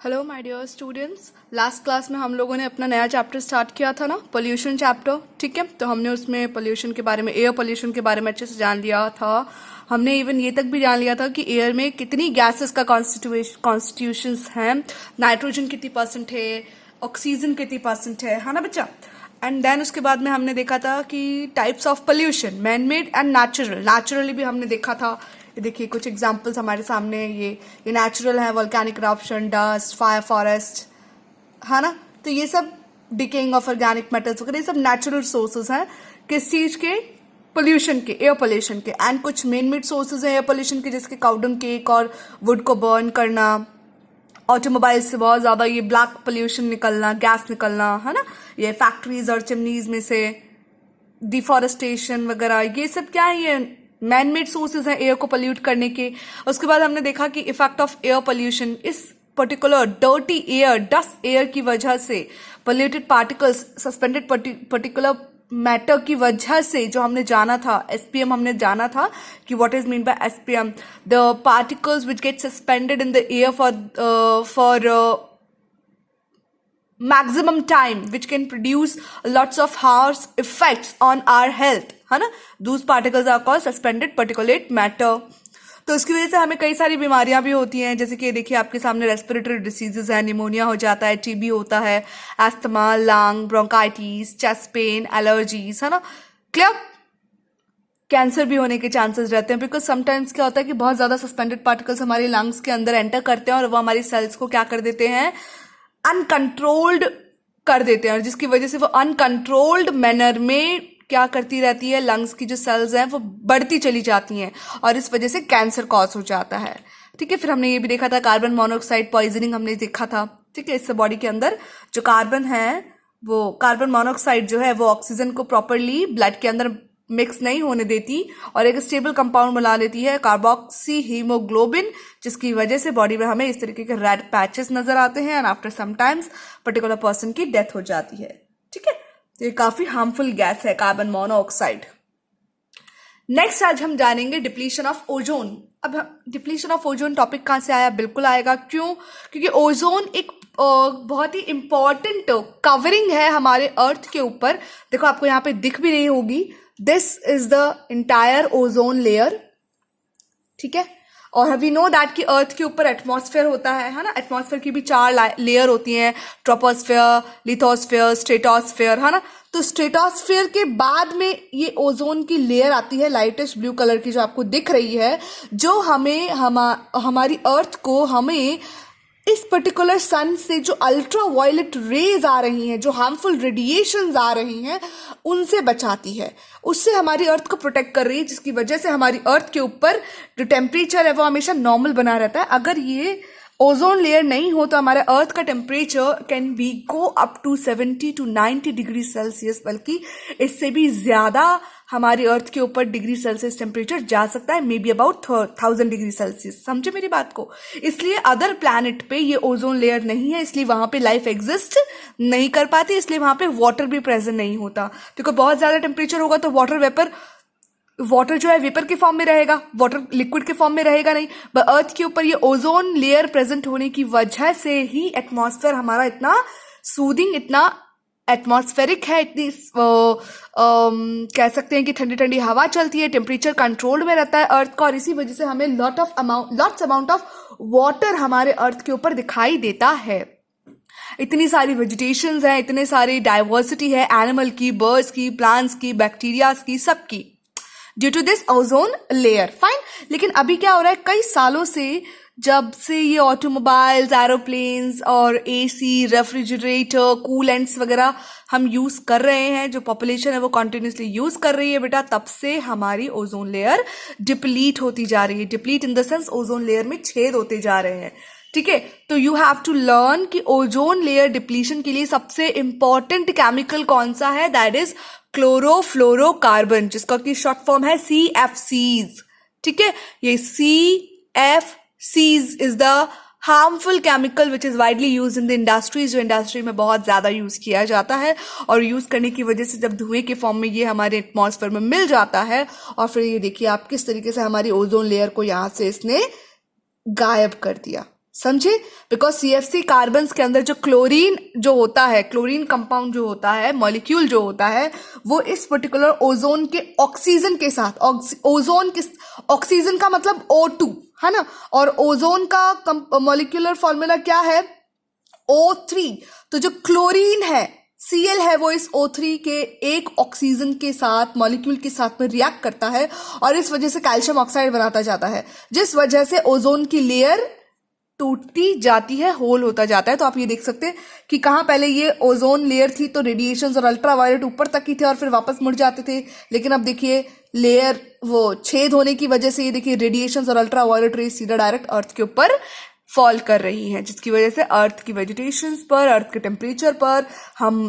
Hello my dear students. Last class में हम लोगों ने अपना नया चैप्टर स्टार्ट किया था ना, पोल्यूशन चैप्टर। ठीक है, तो हमने उसमें पोल्यूशन के बारे में, एयर पोल्यूशन के बारे में अच्छे से जान लिया था। हमने इवन ये तक भी जान लिया था कि एयर में कितनी गैसेस का कॉन्स्टिट्यूशंस हैं, नाइट्रोजन कितनी परसेंट है, ऑक्सीजन कितनी परसेंट है ना बच्चा। एंड देन उसके बाद में हमने देखा था कि types of pollution, man made and natural. Naturally भी हमने देखा था, ये देखिए कुछ एग्जांपल्स हमारे सामने। ये नेचुरल है, volcanic eruption, dust, fire, forest, है ना। तो ये सब डिकेइंग ऑफ ऑर्गेनिक मेटल्स वगैरह, ये सब नेचुरल सोर्सेज हैं किस चीज के, पोल्यूशन के, एयर पोल्यूशन के। एंड कुछ मेन मेड सोर्सेज हैं एयर पोल्यूशन के, जिसके काउडंग केक और वुड को बर्न करना, ऑटोमोबाइल से बहुत ज्यादा ये ब्लैक पोल्यूशन निकलना, गैस निकलना, है ना। ये फैक्ट्रीज और चिमनीज में से डिफॉरेस्टेशन वगैरह, ये सब क्या है, ये मैन मेड सोर्सेज हैं एयर को पोल्यूट करने के। उसके बाद हमने देखा कि इफेक्ट ऑफ एयर पोल्यूशन, इस particular dirty air, dust air की वजह से, polluted particles, suspended particular matter की वजह से, जो हमने जाना था एसपीएम, हमने जाना था कि what is mean by SPM, the particles which get suspended in the air for maximum time which can produce lots of harsh effects on our health, है ना। those particles are called suspended particulate matter। तो इसकी वजह से हमें कई सारी बीमारियां भी होती हैं, जैसे कि देखिए आपके सामने रेस्पिरेटरी डिसीजेज है, निमोनिया हो जाता है, टीबी होता है, asthma, lung, bronchitis, chest pain, allergies, है ना। क्लियर। कैंसर भी होने के चांसेस रहते हैं, बिकॉज समटाइम्स क्या होता है कि बहुत ज्यादा सस्पेंडेड पार्टिकल्स हमारे लंग्स के अंदर एंटर करते हैं और वो हमारी सेल्स को क्या कर देते हैं, अनकंट्रोल्ड कर देते हैं, और जिसकी वजह से वो अनकंट्रोल्ड मैनर में क्या करती रहती है, लंग्स की जो सेल्स हैं वो बढ़ती चली जाती हैं और इस वजह से कैंसर कॉज हो जाता है। ठीक है, फिर हमने ये भी देखा था कार्बन मोनोऑक्साइड पॉइजनिंग हमने देखा था। ठीक है, इससे बॉडी के अंदर जो कार्बन है, वो कार्बन मोनोऑक्साइड जो है वो ऑक्सीजन को प्रॉपरली ब्लड के अंदर मिक्स नहीं होने देती और एक स्टेबल कंपाउंड बना लेती है, कार्बोक्सी हीमोग्लोबिन, जिसकी वजह से बॉडी में हमें इस तरीके के रेड पैचेस नजर आते हैं and after some times particular person की डेथ हो जाती है। ठीक है, तो ये काफी हार्मफुल गैस है कार्बन मोनोऑक्साइड। नेक्स्ट आज हम जानेंगे डिप्लीशन ऑफ ओजोन। अब डिप्लीशन ऑफ ओजोन टॉपिक कहां से आया, बिल्कुल आएगा, क्यों, क्योंकि ओजोन एक बहुत ही इंपॉर्टेंट कवरिंग है हमारे अर्थ के ऊपर। देखो आपको यहाँ पे दिख भी रही होगी, this is the entire ozone layer. ठीक है, और वी नो दैट कि अर्थ के ऊपर एटमॉस्फेयर होता है ना। एटमॉस्फेयर की भी 4 लेयर होती हैं, ट्रोपोस्फेयर, लिथोस्फेयर, स्ट्रेटोस्फेयर, है ना। तो स्ट्रेटोस्फेयर के बाद में ये ओजोन की लेयर आती है, लाइटिश ब्लू कलर की, जो आपको दिख रही है, जो हमें हमारी अर्थ को, हमें इस पर्टिकुलर सन से जो अल्ट्रा वायलेट रेज आ रही हैं, जो हार्मफुल रेडिएशंस आ रही हैं, उनसे बचाती है, उससे हमारी अर्थ को प्रोटेक्ट कर रही है, जिसकी वजह से हमारी अर्थ के ऊपर जो टेम्परेचर है वो हमेशा नॉर्मल बना रहता है। अगर ये ओजोन लेयर नहीं हो तो हमारे अर्थ का temperature can be go up to 70 to 90 degree Celsius, बल्कि इससे भी ज्यादा हमारी अर्थ के ऊपर डिग्री सेल्सियस टेम्परेचर जा सकता है, may be about 1000 degree Celsius. समझे मेरी बात को। इसलिए अदर प्लैनेट पे ये ओजोन लेयर नहीं है, इसलिए वहां पे लाइफ एग्जिस्ट नहीं कर पाती, इसलिए वहां पे वाटर भी प्रेजेंट नहीं होता। क्योंकि बहुत ज्यादा टेम्परेचर होगा तो वाटर जो है वेपर के फॉर्म में रहेगा, वाटर लिक्विड के फॉर्म में रहेगा नहीं। बट अर्थ के ऊपर ये ओजोन लेयर प्रेजेंट होने की वजह से ही एटमॉस्फेयर हमारा इतना सूदिंग, इतना एटमॉस्फेरिक है, इतनी कह सकते हैं कि ठंडी ठंडी हवा चलती है, टेम्परेचर कंट्रोल्ड में रहता है अर्थ का, और इसी वजह से हमें लॉट्स अमाउंट ऑफ वाटर हमारे अर्थ के ऊपर दिखाई देता है। इतनी सारी वेजिटेशंस हैं, इतने सारी डाइवर्सिटी है, एनिमल की, बर्ड्स की, प्लांट्स की, बैक्टीरियाज की, सबकी, due to this ozone layer. Fine. लेकिन अभी क्या हो रहा है, कई सालों से, जब से ये ऑटोमोबाइल्स, एरोप्लेन्स और एसी, रेफ्रिजरेटर, कूलेंट्स वगैरह हम यूज कर रहे हैं, जो पॉपुलेशन है वो कंटिन्यूसली यूज कर रही है बेटा, तब से हमारी ओजोन लेयर डिप्लीट होती जा रही है। Deplete in the sense ozone layer में छेद होते जा रहे हैं। ठीक है, तो यू हैव टू लर्न कि ओजोन लेयर डिप्लीशन के लिए सबसे इंपॉर्टेंट केमिकल कौन सा है, दैट इज क्लोरोफ्लोरोकार्बन, जिसका की शॉर्ट फॉर्म है CFCs। ठीक है, ये CFCs is the harmful chemical which is widely use in the industries, जो इंडस्ट्री में बहुत ज्यादा यूज किया जाता है, और यूज करने की वजह से जब धुएं के फॉर्म में ये हमारे एटमॉस्फेयर में मिल जाता है, और फिर ये देखिए आप किस तरीके से हमारी ओजोन लेयर को यहां से इसने गायब कर दिया। समझे? बिकॉज CFC कार्बन के अंदर जो क्लोरीन जो होता है, क्लोरीन कंपाउंड जो होता है, मॉलिक्यूल जो होता है, वो इस पर्टिकुलर ओजोन के ऑक्सीजन के साथ, ऑक्सीजन का मतलब O2 है ना, और ओजोन का मॉलिक्यूलर फॉर्मूला क्या है? O3। तो जो क्लोरीन है, Cl है, वो इस O3 के एक ऑक्सीजन के साथ, मॉलिक्यूल के साथ में रिएक्ट करता है और इस वजह से कैल्शियम ऑक्साइड बनाता जाता है, जिस वजह से ओजोन की लेयर टूटती जाती है, होल होता जाता है। तो आप ये देख सकते हैं कि कहाँ पहले ये ओजोन लेयर थी तो रेडिएशंस और अल्ट्रावायलेट ऊपर तक ही थे और फिर वापस मुड़ जाते थे, लेकिन अब देखिए लेयर वो छेद होने की वजह से ये देखिए रेडिएशंस और अल्ट्रावायलेट रेज सीधा डायरेक्ट अर्थ के ऊपर फॉल कर रही हैं, जिसकी वजह से अर्थ की वेजिटेशंस पर, अर्थ के टेम्परेचर पर, हम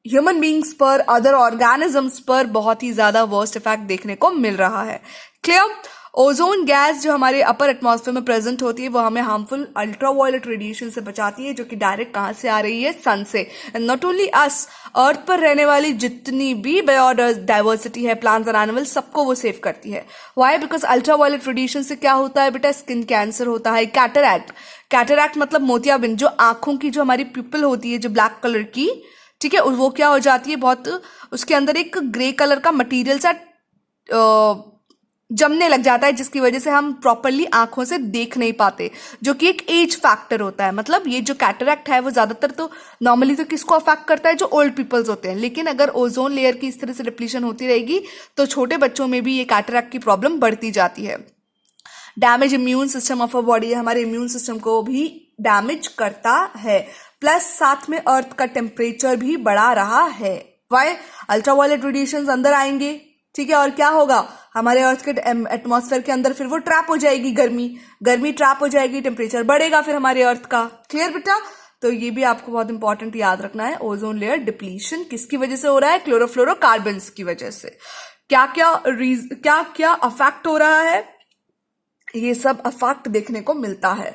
ह्यूमन बींग्स पर, अदर ऑर्गेनिजम्स पर बहुत ही ज्यादा वर्स्ट इफेक्ट देखने को मिल रहा है। क्लियर? ओजोन गैस जो हमारे अपर एटमॉस्फेयर में प्रेजेंट होती है वो हमें हार्मफुल अल्ट्रावायलेट रेडिएशन से बचाती है, जो कि डायरेक्ट कहां से आ रही है? सन से। एंड नॉट ओनली अस, अर्थ पर रहने वाली जितनी भी बायोडाइवर्सिटी है, प्लांट्स और एनिमल्स, सबको वो सेव करती है। व्हाई? बिकॉज अल्ट्रावायलेट रेडिएशन से क्या होता है बेटा? स्किन कैंसर होता है, कैटरैक्ट। कैटरैक्ट मतलब मोतियाबिंद, जो आंखों की जो हमारी प्यूपिल होती है जो ब्लैक कलर की, ठीक है, वो क्या हो जाती है, बहुत उसके अंदर एक ग्रे कलर का मटीरियल सा जमने लग जाता है, जिसकी वजह से हम प्रॉपरली आंखों से देख नहीं पाते, जो कि एक एज फैक्टर होता है। मतलब ये जो कैटरैक्ट है वो ज्यादातर तो नॉर्मली तो किसको अफेक्ट करता है? जो ओल्ड पीपल्स होते हैं, लेकिन अगर ओजोन लेयर की इस तरह से डिप्लीशन होती रहेगी तो छोटे बच्चों में भी ये कैटरैक्ट की प्रॉब्लम बढ़ती जाती है। Damage immune system of a body, हमारे इम्यून सिस्टम को भी डैमेज करता है, प्लस साथ में अर्थ का टेम्परेचर भी बढ़ा रहा है। वाई? अल्ट्रावायलेट रेडिएशंस अंदर आएंगे, ठीक है, और क्या होगा? हमारे अर्थ के एटमॉस्फेयर के अंदर फिर वो ट्रैप हो जाएगी, गर्मी ट्रैप हो जाएगी, टेम्परेचर बढ़ेगा फिर हमारे अर्थ का। क्लियर बेटा? तो ये भी आपको बहुत इंपॉर्टेंट याद रखना है। ओजोन लेयर डिप्लीशन किसकी वजह से हो रहा है? क्लोरोफ्लोरोकार्बन्स की वजह से। क्या क्या अफेक्ट हो रहा है? ये सब अफेक्ट देखने को मिलता है।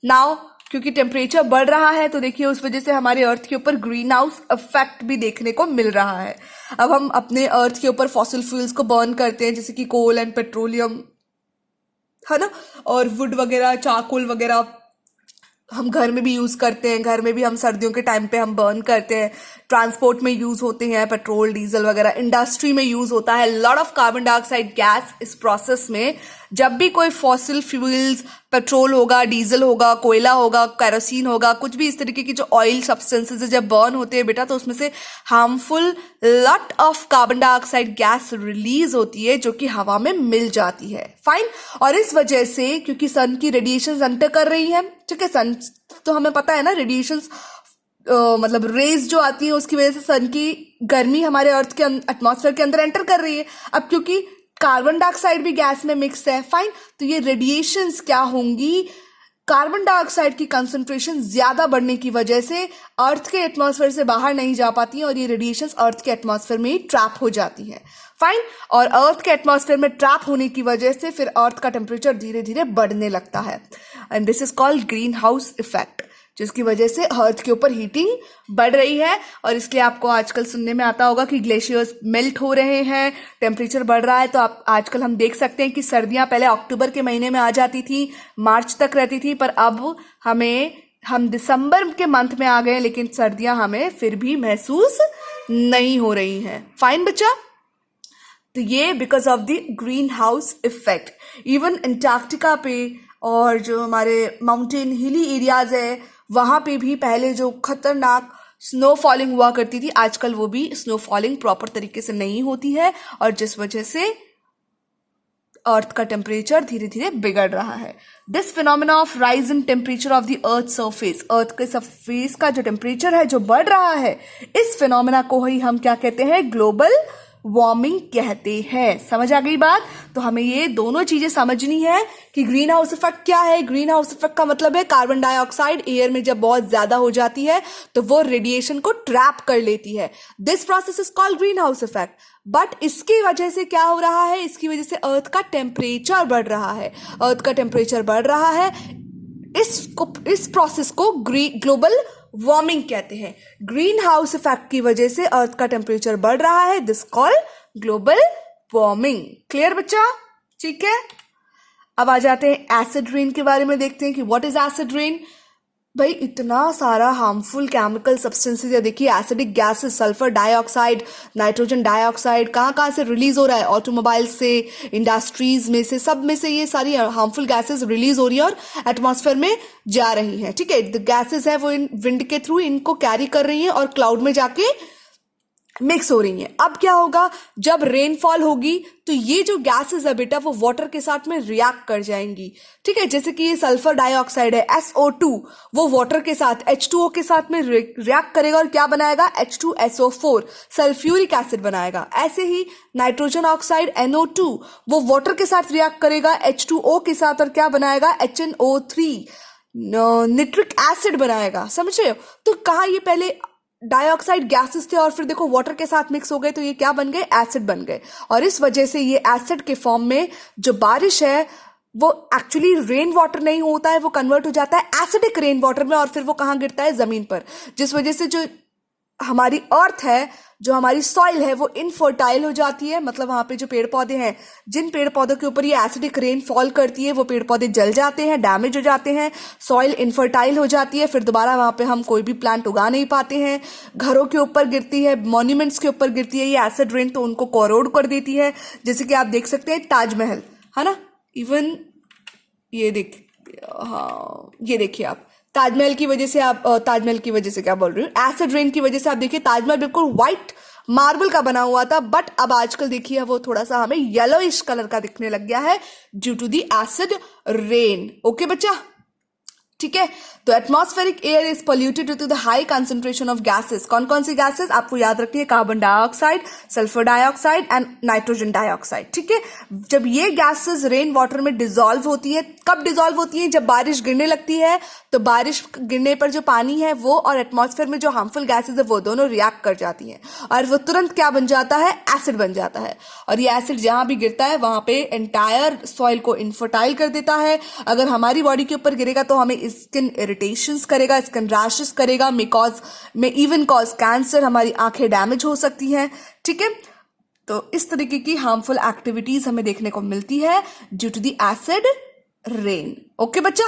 नाउ क्योंकि टेम्परेचर बढ़ रहा है तो देखिए उस वजह से हमारे अर्थ के ऊपर ग्रीन हाउस इफेक्ट भी देखने को मिल रहा है। अब हम अपने अर्थ के ऊपर फॉसिल फ्यूल्स को बर्न करते हैं, जैसे कि कोल एंड पेट्रोलियम, है ना, और वुड वगैरह, चारकोल वगैरह हम घर में भी यूज करते हैं। घर में भी हम सर्दियों के टाइम पे हम बर्न करते हैं। ट्रांसपोर्ट में यूज होते हैं पेट्रोल, डीजल वगैरह। इंडस्ट्री में यूज होता है lot of carbon dioxide gas. इस प्रोसेस में जब भी कोई फॉसिल फ्यूल्स, पेट्रोल होगा, डीजल होगा, कोयला होगा, केरोसिन होगा, कुछ भी इस तरीके की जो ऑयल सब्सटेंसेज है जब बर्न होते हैं बेटा, तो उसमें से harmful lot of carbon dioxide gas release होती है, जो कि हवा में मिल जाती है। फाइन। और इस वजह से क्योंकि सन की रेडिएशन एंटर कर रही है, ठीक है, सन तो हमें पता है ना, रेडिएशंस मतलब रेज जो आती है उसकी वजह से सन की गर्मी हमारे अर्थ के एटमॉस्फेयर के अंदर एंटर कर रही है। अब क्योंकि कार्बन डाइऑक्साइड भी गैस में मिक्स है, फाइन, तो ये रेडिएशंस क्या होंगी? कार्बन डाइऑक्साइड की कंसंट्रेशन ज्यादा बढ़ने की वजह से अर्थ के एटमॉस्फेयर से बाहर नहीं जा पाती हैं और ये रेडिएशंस अर्थ के एटमॉस्फेयर में ही ट्रैप हो जाती है। फाइन। और अर्थ के एटमॉस्फेयर में ट्रैप होने की वजह से फिर अर्थ का टेम्परेचर धीरे धीरे बढ़ने लगता है, and this is called green house effect, जिसकी वजह से अर्थ के ऊपर हीटिंग बढ़ रही है। और इसलिए आपको आजकल सुनने में आता होगा कि ग्लेशियर्स मेल्ट हो रहे हैं, टेम्परेचर बढ़ रहा है। तो आप आजकल हम देख सकते हैं कि सर्दियां पहले अक्टूबर के महीने में आ जाती थी, मार्च तक रहती थी, पर अब हम दिसंबर के मंथ में आ गए, लेकिन सर्दियां हमें फिर भी महसूस नहीं हो रही हैं। फाइन बच्चा? तो ये because of the green house effect. Even Antarctica पे और जो हमारे माउंटेन हिली एरियाज है वहां पे भी पहले जो खतरनाक स्नो फॉलिंग हुआ करती थी, आजकल वो भी स्नो फॉलिंग प्रॉपर तरीके से नहीं होती है, और जिस वजह से अर्थ का टेम्परेचर धीरे धीरे बिगड़ रहा है। This phenomena of rise in temperature of the earth surface, earth के सरफेस का जो टेम्परेचर है जो बढ़ रहा है, इस फिनोमेना को ही हम क्या कहते हैं? ग्लोबल वार्मिंग कहते हैं। समझ आ गई बात? तो हमें ये दोनों चीजें समझनी है कि ग्रीन हाउस इफेक्ट क्या है। ग्रीन हाउस इफेक्ट का मतलब है कार्बन डाइऑक्साइड एयर में जब बहुत ज्यादा हो जाती है तो वो रेडिएशन को ट्रैप कर लेती है। This process is called green house effect. But इसकी वजह से क्या हो रहा है? इसकी वजह से अर्थ का टेम्परेचर बढ़ रहा है। अर्थ का टेम्परेचर बढ़ रहा है, इस प्रोसेस को ग्लोबल वार्मिंग कहते हैं। ग्रीन हाउस इफेक्ट की वजह से अर्थ का टेम्परेचर बढ़ रहा है, this called global warming. Clear बच्चा? ठीक है। अब आ जाते हैं एसिड रेन के बारे में, देखते हैं कि व्हाट इज एसिड रेन। भाई इतना सारा हार्मफुल केमिकल सब्सटेंसेस है, देखिए acidic gases, sulphur dioxide, nitrogen dioxide कहाँ कहाँ से रिलीज हो रहा है, ऑटोमोबाइल से, इंडस्ट्रीज में से, सब में से ये सारी हार्मफुल गैसेस रिलीज हो रही है और एटमॉस्फेयर में जा रही हैं। ठीक है, द गैसेस है वो इन विंड के थ्रू इनको कैरी कर रही हैं और क्लाउड में जाके मिक्स हो रही हैं। अब क्या होगा, जब रेनफॉल होगी तो ये जो गैसेस है बेटा वो वाटर के साथ में रिएक्ट कर जाएंगी। ठीक है, जैसे कि ये सल्फर डाइऑक्साइड है SO2, वो वाटर के साथ H2O के साथ में रिएक्ट करेगा और क्या बनाएगा, H2SO4 सल्फ्यूरिक एसिड बनाएगा। ऐसे ही नाइट्रोजन ऑक्साइड NO2 वो वाटर के साथ रिएक्ट करेगा H2O के साथ और क्या बनाएगा, HNO3 निट्रिक एसिड बनाएगा। समझ रहे हो? तो कहा ये पहले डाइऑक्साइड गैसेस थे और फिर देखो वाटर के साथ मिक्स हो गए तो ये क्या बन गए, एसिड बन गए। और इस वजह से ये एसिड के फॉर्म में जो बारिश है वो एक्चुअली रेन वाटर नहीं होता है, वो कन्वर्ट हो जाता है एसिडिक रेन वाटर में और फिर वो कहाँ गिरता है, जमीन पर। जिस वजह से जो हमारी अर्थ है, जो हमारी सॉइल है वो इनफर्टाइल हो जाती है। मतलब वहां पे जो पेड़ पौधे हैं, जिन पेड़ पौधों के ऊपर ये एसिडिक रेन फॉल करती है वो पेड़ पौधे जल जाते हैं, डैमेज हो जाते हैं, सॉइल इनफर्टाइल हो जाती है, फिर दोबारा वहां पे हम कोई भी प्लांट उगा नहीं पाते हैं। घरों के ऊपर गिरती है, मॉन्यूमेंट्स के ऊपर गिरती है ये एसिड रेन, तो उनको कोरोड कर देती है। जैसे कि आप देख सकते हैं ताजमहल, है ना, इवन ये देख, हाँ ये देखिए आप, ताजमहल की वजह से, आप ताजमहल की वजह से क्या बोल रही हूँ, एसिड रेन की वजह से। आप देखिए ताजमहल बिल्कुल व्हाइट मार्बल का बना हुआ था, बट अब आजकल देखिए वो थोड़ा सा हमें येलोइश कलर का दिखने लग गया है due to the acid rain. Okay बच्चा, ठीक है। तो atmospheric air is polluted due to the high concentration of gases. कौन कौन सी गैसेस आपको याद रखनी है, carbon dioxide, sulphur dioxide and nitrogen dioxide. ठीक है, जब ये गैसेस रेन वाटर में डिसॉल्व होती है, कब डिसॉल्व होती है, जब बारिश गिरने लगती है, तो बारिश गिरने पर जो पानी है वो और एटमॉस्फेयर में जो हार्मफुल गैसेस है वो दोनों रिएक्ट कर जाती हैं और वो तुरंत क्या बन जाता है, एसिड बन जाता है। और ये एसिड जहां भी गिरता है वहां पे एंटायर सॉइल को इनफर्टाइल कर देता है। अगर हमारी बॉडी के ऊपर गिरेगा तो हमें स्किन इरिटेशंस करेगा, स्किन रैशेस करेगा, में इवन कॉज कैंसर, हमारी आंखें डैमेज हो सकती हैं। ठीक है, तो इस तरीके की हार्मफुल एक्टिविटीज हमें देखने को मिलती है due to the acid rain. Okay बच्चा,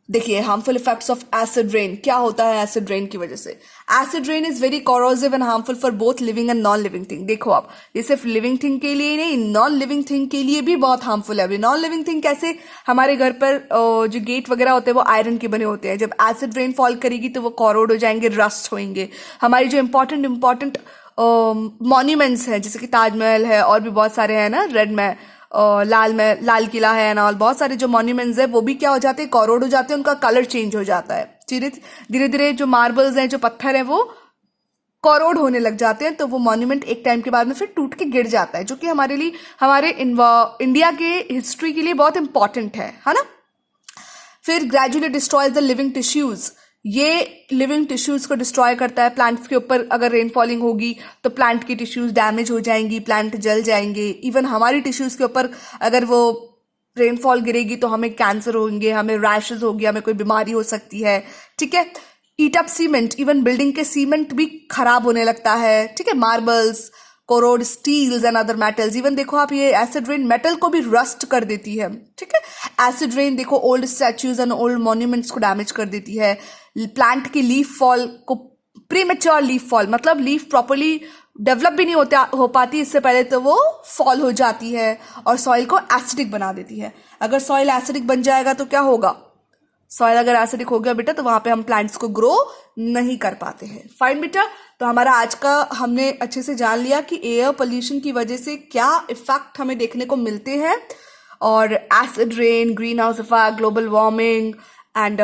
देखिए harmful effects of acid rain. क्या होता है एसिड रेन की वजह से? Acid rain is very corrosive and harmful for both living and non living thing. देखो आप, ये सिर्फ लिविंग थिंग के लिए नहीं, नॉन लिविंग थिंग के लिए भी बहुत हार्मफुल है। अभी नॉन लिविंग थिंग कैसे, हमारे घर पर जो गेट वगैरह होते हैं वो आयरन के बने होते हैं, जब एसिड रेन फॉल करेगी तो वो कॉरोड हो जाएंगे, रस्ट होंगे। हमारी जो इंपॉर्टेंट मॉन्यूमेंट्स हैं जैसे कि ताजमहल है और भी बहुत सारे हैं ना, रेड में लाल किला है ना, और बहुत सारे जो मॉन्यूमेंट्स है वो भी क्या हो जाते हैं, कॉरोड हो जाते हैं, उनका कलर चेंज हो जाता है। धीरे धीरे जो मार्बल्स हैं, जो पत्थर है वो कॉरोड होने लग जाते हैं, तो वो मॉन्यूमेंट एक टाइम के बाद में फिर टूट के गिर जाता है, जो कि हमारे लिए, हमारे इंडिया के हिस्ट्री के लिए बहुत इंपॉर्टेंट है ना। फिर gradually destroys the living tissues. ये लिविंग टिश्यूज को डिस्ट्रॉय करता है। प्लांट्स के ऊपर अगर रेनफॉलिंग होगी तो प्लांट की टिश्यूज डैमेज हो जाएंगी, प्लांट जल जाएंगे। इवन हमारी टिश्यूज के ऊपर अगर वो रेनफॉल गिरेगी तो हमें कैंसर होंगे, हमें रैशेज होगी, हमें कोई बीमारी हो सकती है। ठीक है, eat up cement, even building के सीमेंट भी खराब होने लगता है। ठीक है, marbles, corrode steels and other metals. Even देखो आप, ये एसिड रेन मेटल को भी रस्ट कर देती है। ठीक है, एसिड रेन देखो old statues and old monuments को डैमेज कर देती है। प्लांट की लीफ फॉल को, प्रीमेच्योर लीफ फॉल, मतलब लीफ प्रॉपरली डेवलप भी नहीं हो पाती इससे पहले, तो वो फॉल हो जाती है और सॉइल को एसिडिक बना देती है। अगर सॉइल एसिडिक बन जाएगा तो क्या होगा, सॉइल अगर एसिडिक हो गया बेटा तो वहां पे हम प्लांट्स को ग्रो नहीं कर पाते हैं। फाइन बेटा, तो हमारा आज का हमने अच्छे से जान लिया कि एयर पोल्यूशन की वजह से क्या इफेक्ट हमें देखने को मिलते हैं, और acid rain, green house effect, global warming and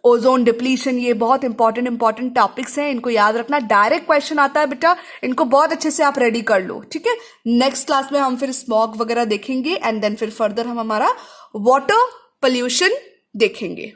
ozone depletion, ये बहुत इंपॉर्टेंट टॉपिक्स हैं, इनको याद रखना। डायरेक्ट क्वेश्चन आता है बेटा, इनको बहुत अच्छे से आप रेडी कर लो। ठीक है, नेक्स्ट क्लास में हम फिर स्मॉग वगैरह देखेंगे एंड देन फिर फर्दर हम हमारा वाटर पोल्यूशन देखेंगे।